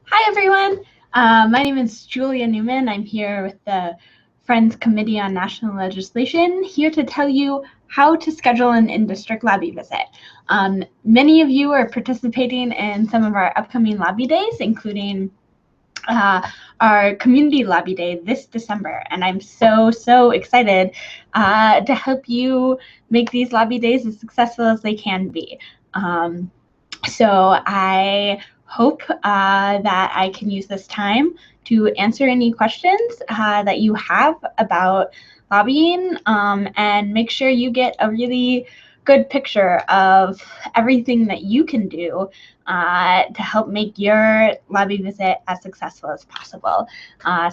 Hi, everyone. My name is Julia Neumann. I'm here with the Friends Committee on National Legislation, here to tell you how to schedule an in-district lobby visit. Many of you are participating in some of our upcoming lobby days, including our community lobby day this December, and I'm so excited to help you make these lobby days as successful as they can be. So I hope that I can use this time to answer any questions that you have about lobbying and make sure you get a really good picture of everything that you can do to help make your lobby visit as successful as possible.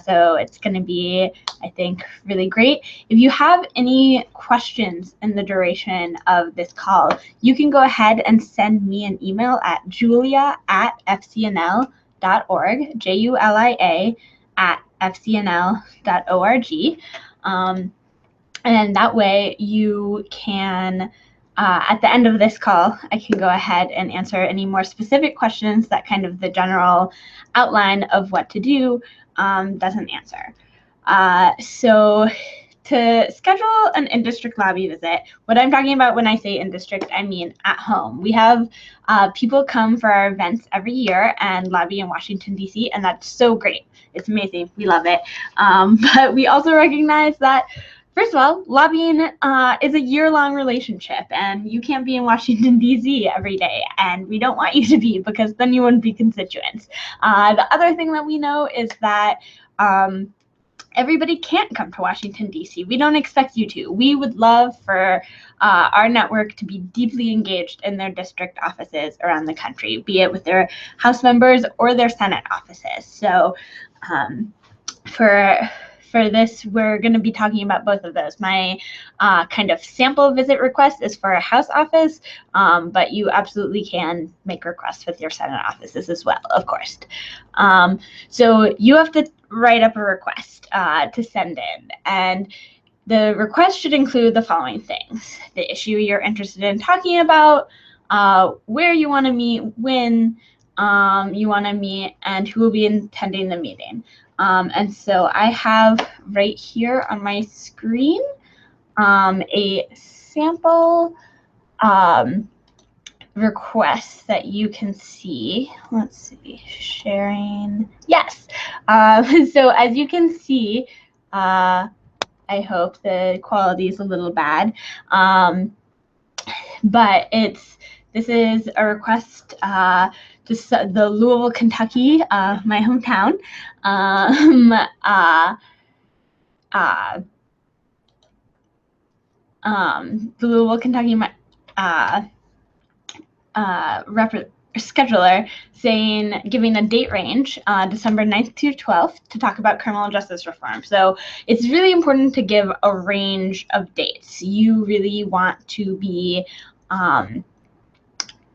So it's going to be, I think, really great. If you have any questions in the duration of this call, you can go ahead and send me an email at julia@fcnl.org, julia@fcnl.org. And that way you can, at the end of this call, I can go ahead and answer any more specific questions that kind of the general outline of what to do doesn't answer. So to schedule an in-district lobby visit, what I'm talking about when I say in-district, I mean at home. We have people come for our events every year and lobby in Washington, D.C., and that's so great. It's amazing. We love it. But we also recognize that, first of all, lobbying is a year-long relationship, and you can't be in Washington, D.C. every day, and we don't want you to be, because then you wouldn't be constituents. The other thing that we know is that everybody can't come to Washington, D.C. We don't expect you to. We would love for our network to be deeply engaged in their district offices around the country, be it with their House members or their Senate offices. So for this, we're going to be talking about both of those. My kind of sample visit request is for a House office, but you absolutely can make requests with your Senate offices as well, of course. So you have to write up a request to send in, and the request should include the following things: the issue you're interested in talking about, where you want to meet, when you want to meet, and who will be attending the meeting. And so I have right here on my screen a sample request that you can see. Let's see, sharing. Yes. So as you can see, I hope the quality is a little bad, but this is a request to the Louisville, Kentucky, my hometown. The Louisville, Kentucky scheduler saying, giving a date range, December 9th to 12th, to talk about criminal justice reform. So it's really important to give a range of dates. You really want to be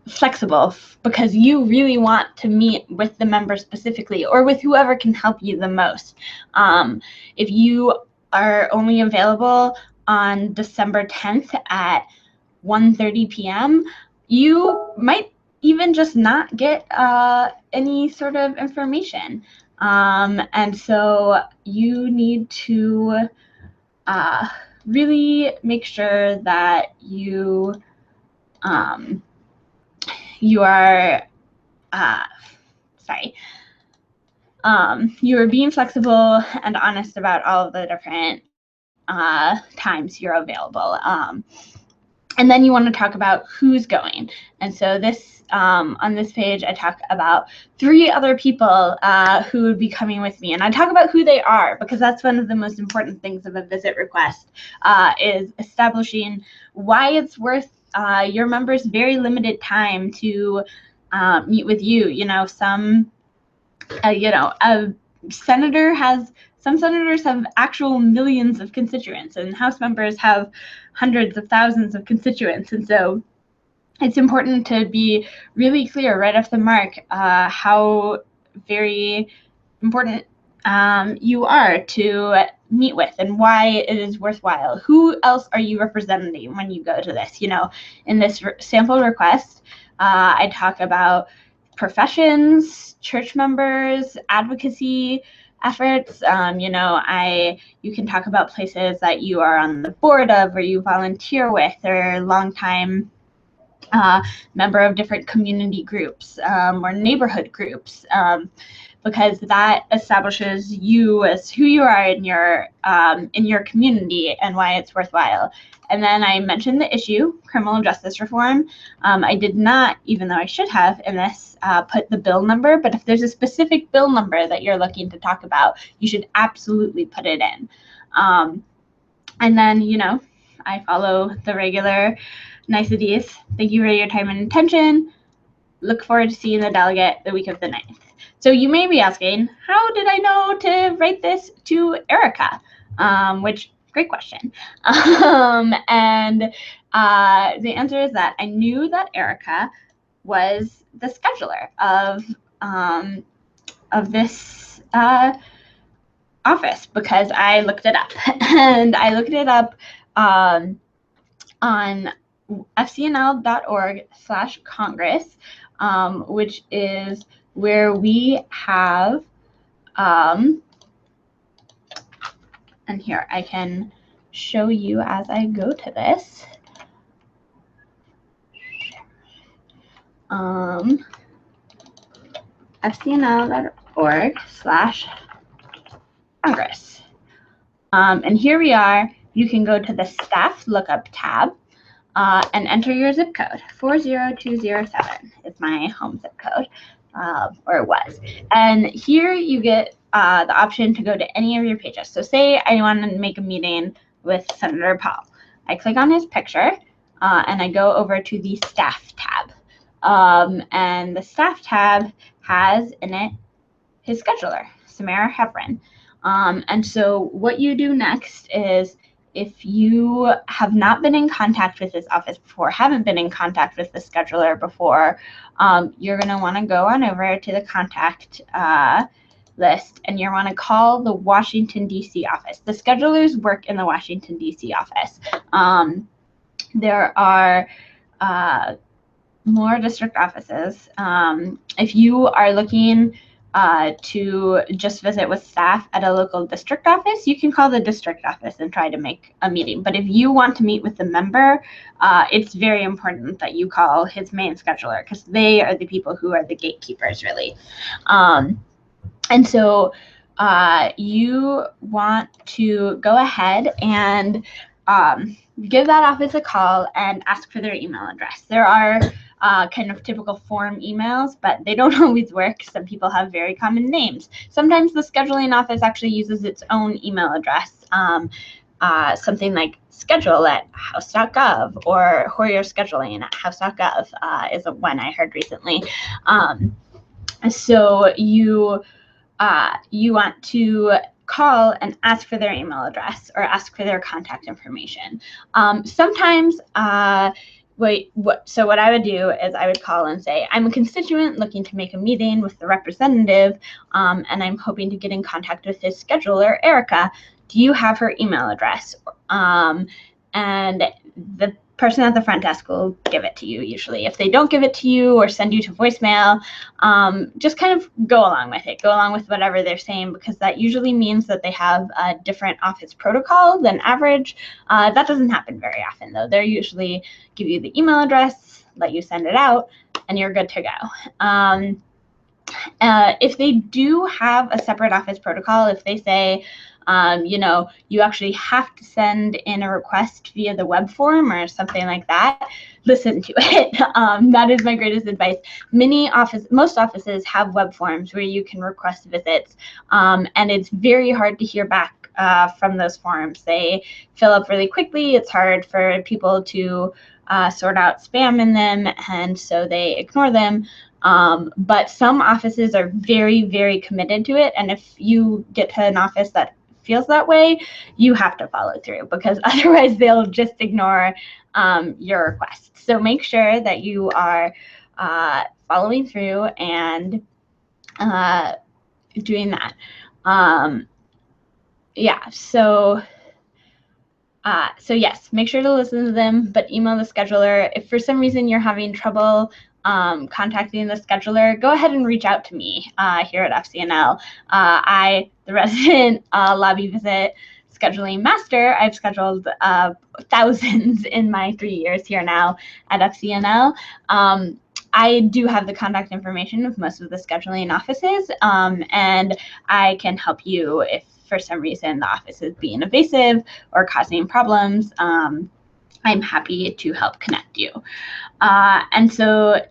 flexible, because you really want to meet with the member specifically, or with whoever can help you the most. If you are only available on December 10th at 1:30 p.m., you might even just not get any sort of information. And so you need to really make sure that you are you are being flexible and honest about all of the different times you're available. And then you want to talk about who's going. And so this on this page, I talk about 3 other people who would be coming with me. And I talk about who they are, because that's one of the most important things of a visit request, is establishing why it's worth your members' very limited time to meet with you. You know, some senators have actual millions of constituents, and House members have hundreds of thousands of constituents. And so it's important to be really clear right off the mark how very important you are to meet with, and why it is worthwhile. Who else are you representing when you go to this? You know, in this sample request, I talk about professions, church members, advocacy efforts. You can talk about places that you are on the board of or you volunteer with or longtime member of different community groups or neighborhood groups, because that establishes you as who you are in your community and why it's worthwhile. And then I mentioned the issue, criminal justice reform. I did not, even though I should have in this, put the bill number, but if there's a specific bill number that you're looking to talk about, you should absolutely put it in. And then, I follow the regular niceties. Thank you for your time and attention. Look forward to seeing the delegate the week of the 9th. So you may be asking, how did I know to write this to Erica? Great question. And the answer is that I knew that Erica was the scheduler of this office because I looked it up. And I looked it up on fcnl.org/Congress, which is where we have, and here I can show you as I go to this. fcnl.org/Congress. And here we are. You can go to the staff lookup tab and enter your zip code. 40207 is my home zip code, or it was. And here you get the option to go to any of your pages. So say I want to make a meeting with Senator Paul. I click on his picture and I go over to the staff tab. And the staff tab has in it his scheduler, Samara Hevron. And so what you do next is, if you have not been in contact with this office before, haven't been in contact with the scheduler before, you're going to want to go on over to the contact list, and you want to call the Washington, D.C. office. The schedulers work in the Washington, D.C. office. There are more district offices. If you are looking to just visit with staff at a local district office, you can call the district office and try to make a meeting. But if you want to meet with the member, it's very important that you call his main scheduler, because they are the people who are the gatekeepers, really. And so you want to go ahead and give that office a call and ask for their email address. There are kind of typical form emails, but they don't always work. Some people have very common names. Sometimes the scheduling office actually uses its own email address, something like schedule@house.gov or Hoyer scheduling at house.gov is one I heard recently. So you want to call and ask for their email address or ask for their contact information. Sometimes, so what I would do is I would call and say, I'm a constituent looking to make a meeting with the representative, and I'm hoping to get in contact with his scheduler, Erica. Do you have her email address? And the person at the front desk will give it to you usually. If they don't give it to you or send you to voicemail, just kind of go along with it. Go along with whatever they're saying, because that usually means that they have a different office protocol than average. That doesn't happen very often, though. They usually give you the email address, let you send it out, and you're good to go. If they do have a separate office protocol, if they say, you actually have to send in a request via the web form or something like that, listen to it. That is my greatest advice. Most offices have web forms where you can request visits, and it's very hard to hear back from those forms. They fill up really quickly. It's hard for people to sort out spam in them, and so they ignore them. But some offices are very, very committed to it, and if you get to an office that feels that way, you have to follow through, because otherwise they'll just ignore your request. So make sure that you are following through and doing that. So yes, make sure to listen to them, but email the scheduler. If for some reason you're having trouble contacting the scheduler, go ahead and reach out to me here at FCNL. The resident lobby visit scheduling master, I've scheduled thousands in my 3 years here now at FCNL. I do have the contact information of most of the scheduling offices, and I can help you if for some reason the office is being evasive or causing problems. I'm happy to help connect you. And so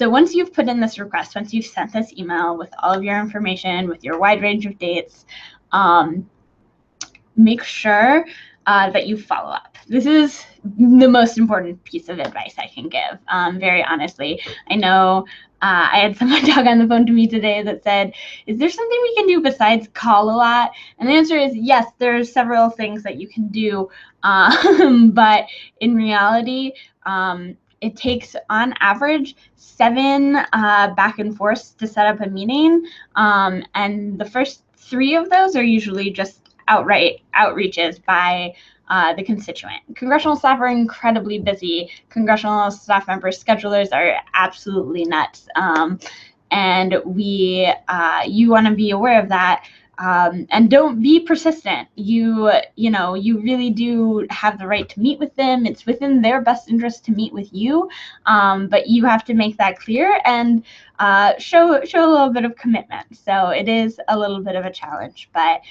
once you've put in this request, once you've sent this email with all of your information, with your wide range of dates, make sure that you follow up. This is the most important piece of advice I can give, very honestly. I know I had someone talk on the phone to me today that said, is there something we can do besides call a lot? And the answer is yes, there's several things that you can do, but in reality, it takes on average 7 back and forths to set up a meeting, and the first 3 of those are usually just outright outreaches by the constituent. Congressional staff are incredibly busy. Congressional staff members, schedulers are absolutely nuts. And you want to be aware of that. And don't be persistent. You really do have the right to meet with them. It's within their best interest to meet with you, but you have to make that clear and show a little bit of commitment. So it is a little bit of a challenge, but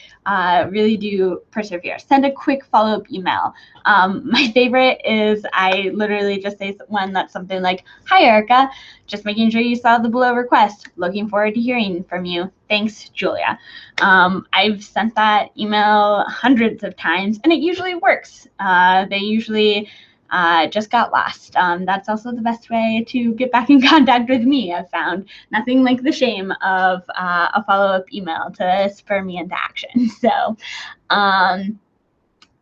really do persevere. Send a quick follow-up email. My favorite is I literally just say one that's something like, "Hi, Erica. Just making sure you saw the below request. Looking forward to hearing from you. Thanks, Julia." I've sent that email hundreds of times, and it usually works. They usually just got lost. That's also the best way to get back in contact with me, I've found. Nothing like the shame of a follow-up email to spur me into action. So,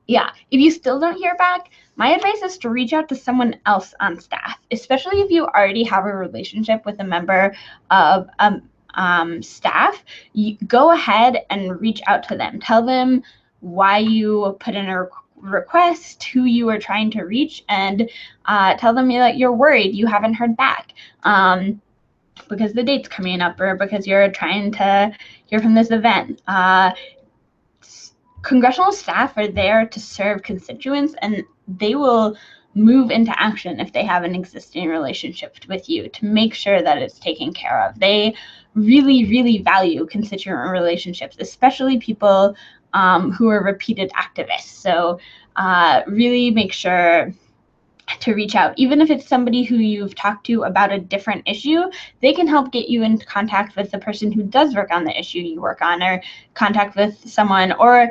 yeah, if you still don't hear back, my advice is to reach out to someone else on staff, especially if you already have a relationship with a member of staff. You go ahead and reach out to them. Tell them why you put in a request, who you are trying to reach, and tell them that you're worried you haven't heard back because the date's coming up or because you're trying to hear from this event. Congressional staff are there to serve constituents, and they will move into action if they have an existing relationship with you to make sure that it's taken care of. They really, really value constituent relationships, especially people who are repeated activists. So really make sure to reach out. Even if it's somebody who you've talked to about a different issue, they can help get you in contact with the person who does work on the issue you work on, or contact with someone, or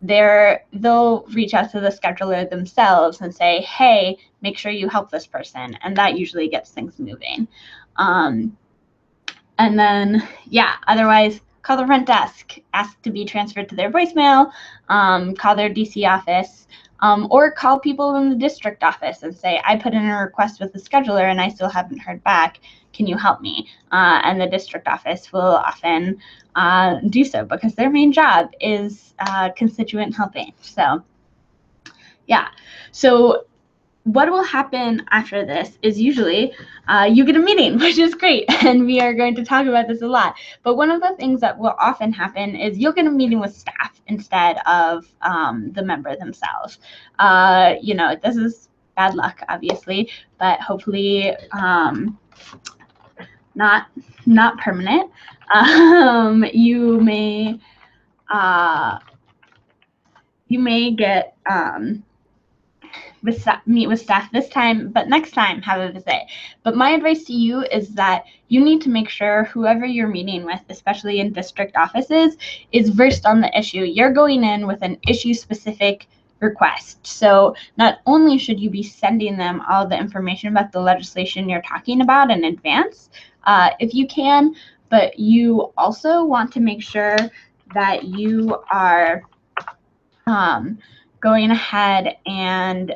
they'll reach out to the scheduler themselves and say, hey, make sure you help this person. And that usually gets things moving. And then, yeah, otherwise, call the front desk, ask to be transferred to their voicemail, call their DC office, or call people in the district office and say, I put in a request with the scheduler and I still haven't heard back. Can you help me? And the district office will often do so because their main job is constituent helping. So, yeah. So what will happen after this is usually you get a meeting, which is great, and we are going to talk about this a lot. But one of the things that will often happen is you'll get a meeting with staff instead of the member themselves. This is bad luck, obviously, but hopefully not permanent. You may get meet with staff this time, but next time have a visit. But my advice to you is that you need to make sure whoever you're meeting with, especially in district offices, is versed on the issue. You're going in with an issue-specific request. So not only should you be sending them all the information about the legislation you're talking about in advance, if you can, but you also want to make sure that you are going ahead and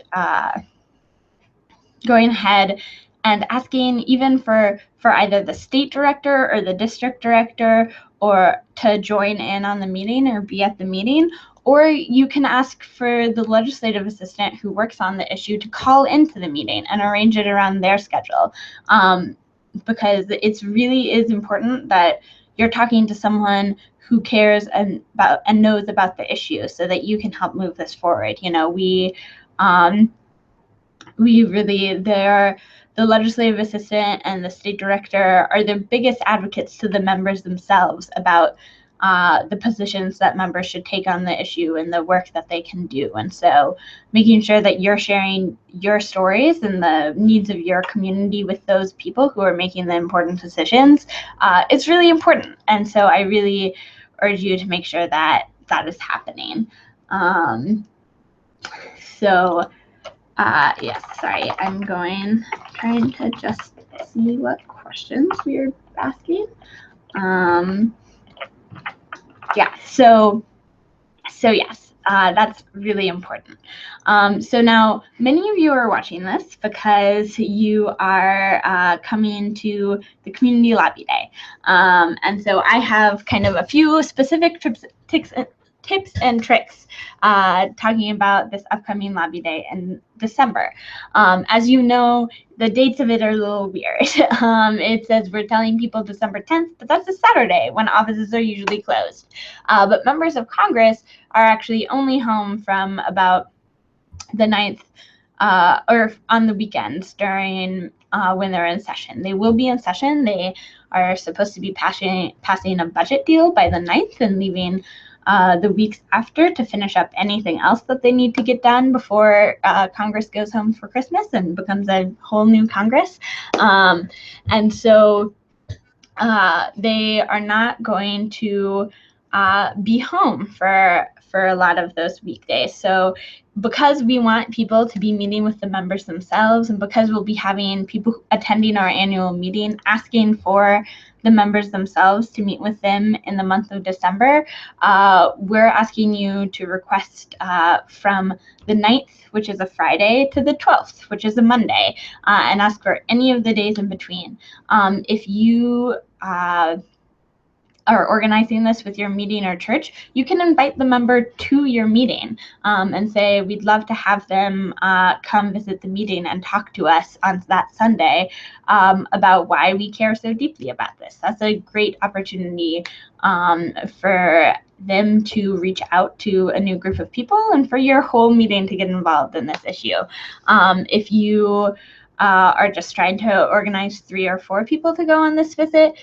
asking even for either the state director or the district director or to join in on the meeting or be at the meeting, or you can ask for the legislative assistant who works on the issue to call into the meeting and arrange it around their schedule. because it really is important that you're talking to someone who cares and knows about the issue, so that you can help move this forward. We really, the legislative assistant and the state director are the biggest advocates to the members themselves about the positions that members should take on the issue and the work that they can do. And so making sure that you're sharing your stories and the needs of your community with those people who are making the important decisions, it's really important. And so I really urge you to make sure that that is happening. Yes, sorry, I'm trying to just see what questions we're asking. So yes, that's really important. So now many of you are watching this because you are coming to the Community Lobby Day. And so I have kind of a few specific tips and tricks talking about this upcoming Lobby Day in December. As you know, the dates of it are a little weird. It says we're telling people December 10th, but that's a Saturday when offices are usually closed. But members of Congress are actually only home from about the 9th or on the weekends during when they're in session. They will be in session. They are supposed to be passing a budget deal by the 9th and leaving the weeks after to finish up anything else that they need to get done before Congress goes home for Christmas and becomes a whole new Congress. And so they are not going to be home for a lot of those weekdays. So because we want people to be meeting with the members themselves, and because we'll be having people attending our annual meeting asking for the members themselves to meet with them in the month of December, we're asking you to request from the 9th, which is a Friday, to the 12th, which is a Monday, and ask for any of the days in between. If you are organizing this with your meeting or church, you can invite the member to your meeting and say, we'd love to have them come visit the meeting and talk to us on that Sunday about why we care so deeply about this. That's a great opportunity for them to reach out to a new group of people and for your whole meeting to get involved in this issue. If you are just trying to organize 3 or 4 people to go on this visit,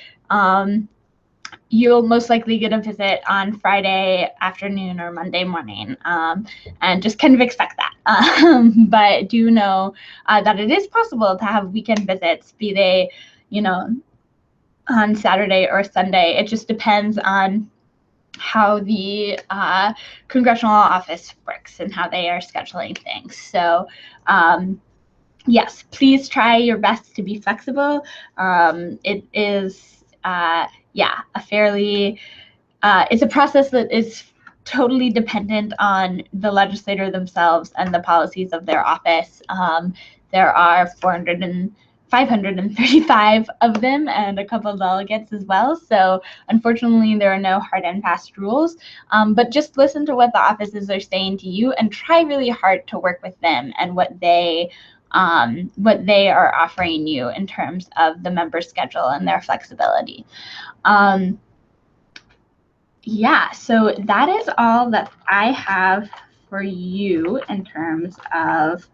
you'll most likely get a visit on Friday afternoon or Monday morning, and just kind of expect that. But do know that it is possible to have weekend visits, be they, on Saturday or Sunday. It just depends on how the congressional office works and how they are scheduling things. So yes, please try your best to be flexible. It is it's a process that is totally dependent on the legislator themselves and the policies of their office. There are 535 of them and a couple of delegates as well. So unfortunately, there are no hard and fast rules, but just listen to what the offices are saying to you and try really hard to work with them and what they are offering you in terms of the member schedule and their flexibility. So that is all that I have for you in terms of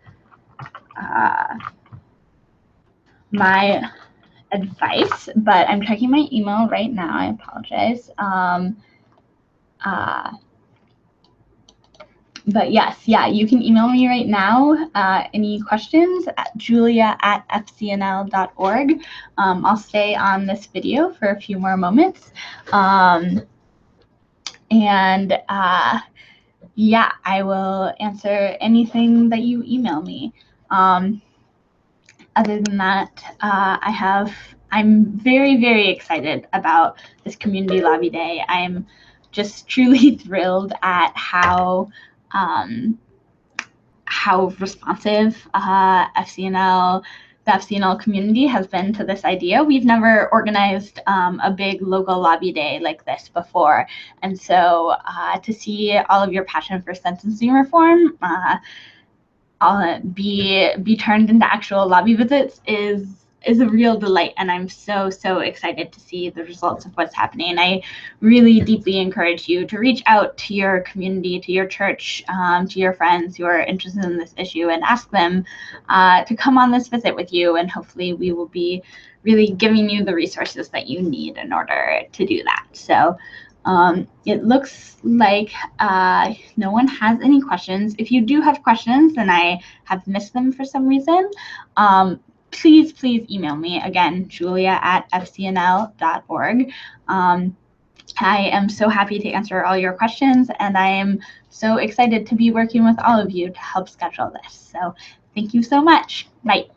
my advice, but I'm checking my email right now. I apologize. But yes, you can email me right now. Any questions at julia@fcnl.org. I'll stay on this video for a few more moments. I will answer anything that you email me. Other than that, I'm very, very excited about this Community Lobby Day. I'm just truly thrilled at how responsive the FCNL community has been to this idea. We've never organized a big local lobby day like this before. And so to see all of your passion for sentencing reform be turned into actual lobby visits is is a real delight, and I'm so excited to see the results of what's happening. And I really deeply encourage you to reach out to your community, to your church, to your friends who are interested in this issue, and ask them to come on this visit with you, and hopefully we will be really giving you the resources that you need in order to do that. So it looks like no one has any questions. If you do have questions and I have missed them for some reason, please email me. Again, julia@fcnl.org. I am so happy to answer all your questions, and I am so excited to be working with all of you to help schedule this. So thank you so much. Bye.